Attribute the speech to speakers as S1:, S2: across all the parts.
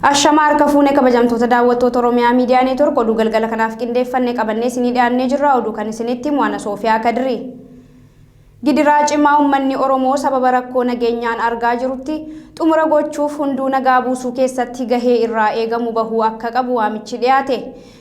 S1: Ashamaar kafuune kabajamtoota daawwattoota Oromiyaa Miidiyaa Neetwork oduu galgala kanaaf qindeeffannee qabannee isinii dhiyaannee jirra. Oduu kan isinitti Mu'ana Soofiyaa Kadri. Gidiraa cimaa uummanni Oromoo sababa rakkoo nageenyaan argaa jirutti xumura gochuuf hunduu nagaa buusuu keessatti gahee irraa eegamu bahuu akka qabu waamichi dhiyaate.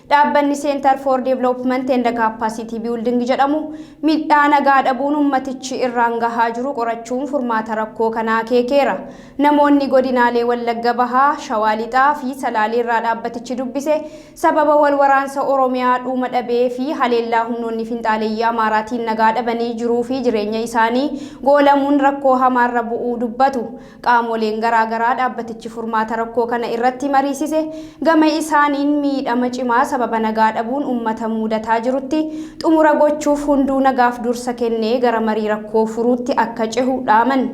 S1: Dhaabbanni Center for Development and Capacity Building jedhamu miidhaa nagaa dhabuun ummatichi irraan gahaa jiru qorachuun furmaata rakkoo kanaa keekeera. Namoonni godinaalee Wallagga Bahaa, Shawaa Lixaa fi Salaalee irraa dhaabbatichi dubbise sababa wal waraansa Oromiyaa dhuma dhabee fi haleellaa humnoonni finxaaleeyyii Amaaraatiin nagaa dhabanii jiruu fi jireenya isaanii goolamuun rakkoo hamaarra bu'uu dubbatu. Qaamoleen garaagaraa dhaabbatichi furmaata rakkoo kana irratti mariisise gama isaaniin miidhama cimaa sababa nagaa dhabuun ummata mudataa jirutti xumura gochuuf hunduu nagaaf dursa kennee gara marii rakkoo furuutti akka cehu dhaaman.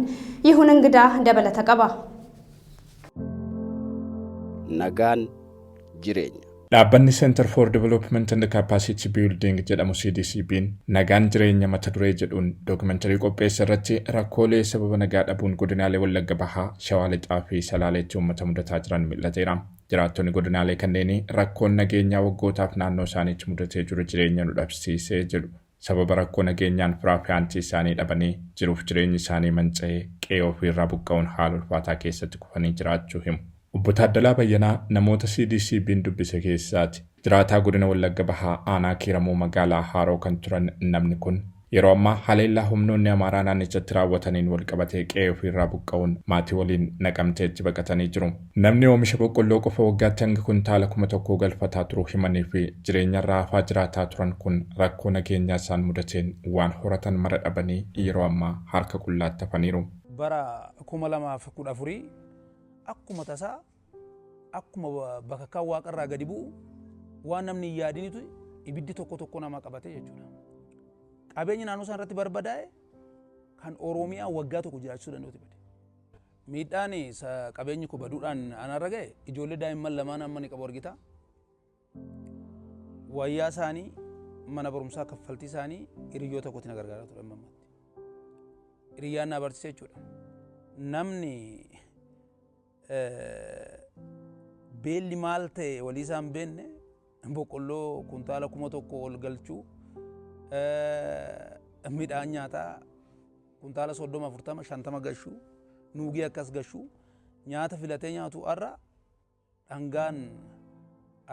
S1: Yihun ingidaa dabalata qaba.
S2: Nagaan jireenya.
S3: Dhaabbanni Center for Development and Capacity Building jedhamu CDCB'n nagaan jireenya mata duree jedhuun dookumentarii qopheesse irratti rakkoolee sababa nagaa dhabuun godinaalee Wallagga Bahaa, Shawaa Lixaa fi Salaaleetti uummata mudataa jiran mul'ateera. Jiraattonni godinaalee kanneenii rakkoon nageenyaa waggootaaf naannoo isaaniitti mudatee jiru jireenya nu dhabsiisee jedhu. Sababa rakkoo nageenyaan firaa fi aantii isaanii dhabanii jiruuf jireenyi isaanii manca'ee qe'ee ofiirraa buqqa'uun haala ulfaataa keessatti kufanii jiraachuu himu. Obbo Taaddalaa Bayyanaa namoota CDCB'n dubbise keessaati. Jiraataa godina Wallagga Bahaa aanaa Kiiramuu magaalaa Haaroo kan turan namni kun yeroo ammaa haleellaa humnoonni Amaaraa naannichatti raawwataniin wal qabatee qe'ee ofiirraa buqqa'uun maatii waliin Naqamteetti baqatanii jiru. Namni oomisha boqqolloo qofa waggaatti hanga kuntaala 1,000 galfataa turuu himanii fi jireenyarraa hafaa jiraataa turan kun rakkoo nageenyaa isaan mudateen waan horatan mara dhabanii yeroo ammaa harka qullaatti hafaniiru.
S4: Bara 2014 akkuma tasaa akkuma bakka kan waaqarraa gadi bu'u waan namni yaadinitu ibiddi tokko nama qabate jechuudha. Qabeenyi naannoo sana irratti barbadaa'e kan Oromiyaa waggaa tokko jiraachisuu danda'utti bade. Miidhaan qabeenyi koo baduudhaan anarra ga'e ijoollee daa'imman lamaan amma ni qabu argita. Wayyaa isaanii mana barumsaa kaffaltii isaanii hiriyyoo tokkotti na gargaaraa ture amma ammatti. Hiriyyaan na barsiise jechuudha. Namni beelli maal ta'e walii isaan beenne boqqolloo kuntaala 1,000 ol galchuu midhaan nyaataa kuntaala 30, 40, 50 gashuu nuugii akkas gashuu nyaata filatee nyaatu arra dhangaan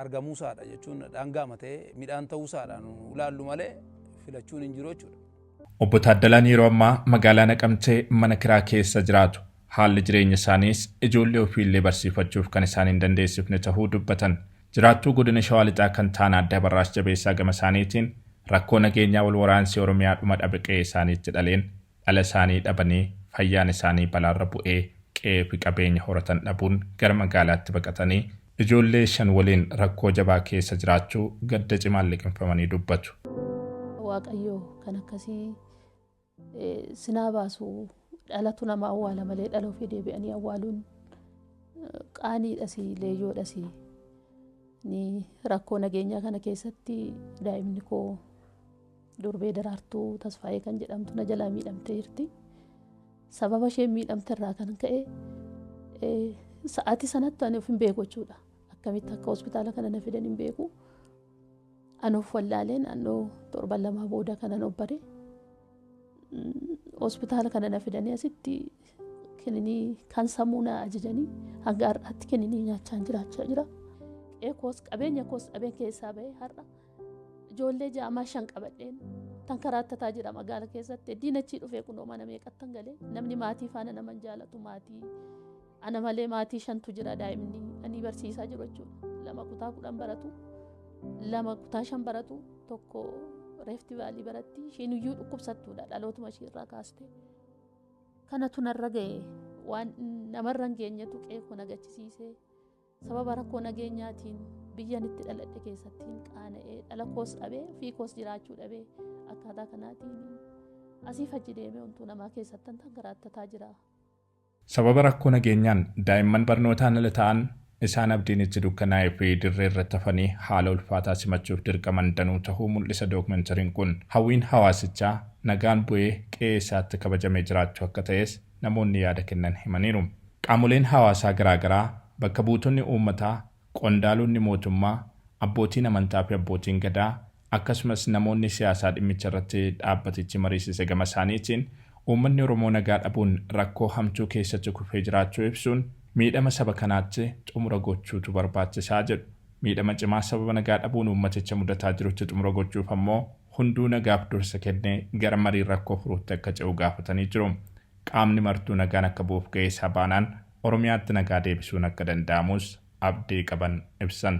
S4: argamuusaadha jechuun dhangaa matee midhaan ta'uusaadha nu ilaallu malee filachuun hin jiru jechuudha.
S3: Obbo Taaddalaan yeroo ammaa magaalaa Naqamtee mana kiraa keessa jiraatu. Haalli jireenya isaaniis ijoollee ofiillee barsiifachuuf kan isaan hin dandeessifne ta'uu dubbatan. Jiraattuu godina Shawaa Lixaa kan ta'an Adda Barraas Jabeessaa gama isaaniitiin rakkoo nageenyaa wal waraansi Oromiyaa dhuma dhabe qe'ee isaaniitti dhaleen dhala isaanii dhabanii fayyaan isaanii balaarra bu'ee qe'ee fi qabeenya horatan dhabuun gara magaalaatti baqatanii ijoollee 5 waliin rakkoo jabaa keessa jiraachuu gadda cimaan liqinfamanii dubbatu.
S5: Waaqayyoo kan akkasii sinaa baasu dhalatu nama awwaala malee dhala ofii deebi'anii awwaaluun qaaniidhasi leeyyoodhasi. Ni rakkoo nageenyaa kana keessatti daa'imni koo durbee Daraartuu Tasfaayee kan jedhamtu na jalaa miidhamtee jirti. Sababa isheen miidhamte irraa kan ka'e sa'aatii sanatti ani of hin beeku jechuudha. Akkamitti akka hospitaala kana na fidan hin beeku. Anuuf wallaaleen naannoo 7 lamaa booda kanan obbare. Hospitaala kana na fidanii asitti kenninii kan sammuu na ajajanii hanga har'aatti kenninii nyaachaan jiraachaa jira. Koos qabeenya koos dhabeen keessaa bahee har'a ijoollee jaamaa 5 qabadheen tan karaattataa jira magaala keessatti diinachii dhufee kunoo mana meeqattan galee namni maatii faana naman jaalatu maatii ana malee maatii 5tu jira daa'imni ani barsiisaa jiru jechuudha. 2 kutaa 10 baratu 2 kutaa 5 baratu tokko Reefti Vaalii baratti isheen iyyuu dhukkubsattuudha dhalootuma ishee irraa kaaste. Kanatu narra ga'e waan namarra hin geenyetu qe'ee koo nagachisiisee sababa rakkoo nageenyaatiin biyyan itti dhaladhe keessatti qaana'ee dhala koos dhabee fi koos jiraachuu dhabee akkaataa kanaatiin asii faji deemee wantu namaa keessatti tan garaattataa jira.
S3: Sababa rakkoo nageenyaan daa'imman barnootaan ala ta'an isaan abdiin itti dukkanaa'ee fi dirree irratti hafanii haala ulfaataa simachuuf dirqaman danuu ta'uu mul'isa dookumentariin kun. Hawwiin hawaasichaa nagaan bu'ee qe'ee isaatti kabajamee jiraachuu akka ta'es namoonni yaada kennan himaniiru. Qaamoleen hawaasaa garaagaraa bakka buutonni uummataa, qondaalonni mootummaa, abbootiin amantaa fi abbootiin gadaa akkasumas namoonni siyaasaa dhimmicha irratti dhaabbatichi mariisise gama isaaniitiin uummanni Oromoo nagaa dhabuun rakkoo hamtuu keessatti kufee jiraachuu ibsuun miidhama saba kanaatti xumura gochuutu barbaachisaa jedhu. Miidhama cimaa sababa nagaa dhabuun uummaticha mudataa jirutti xumura gochuuf ammoo hunduu nagaaf dursa kennee gara marii rakkoo furuutti akka ce'u gaafatanii jiru. Qaamni martuu nagaan akka bu'uuf ga'ee isaa baanaan Oromiyaatti nagaa deebisuun akka danda'amus abdii qaban ibsan.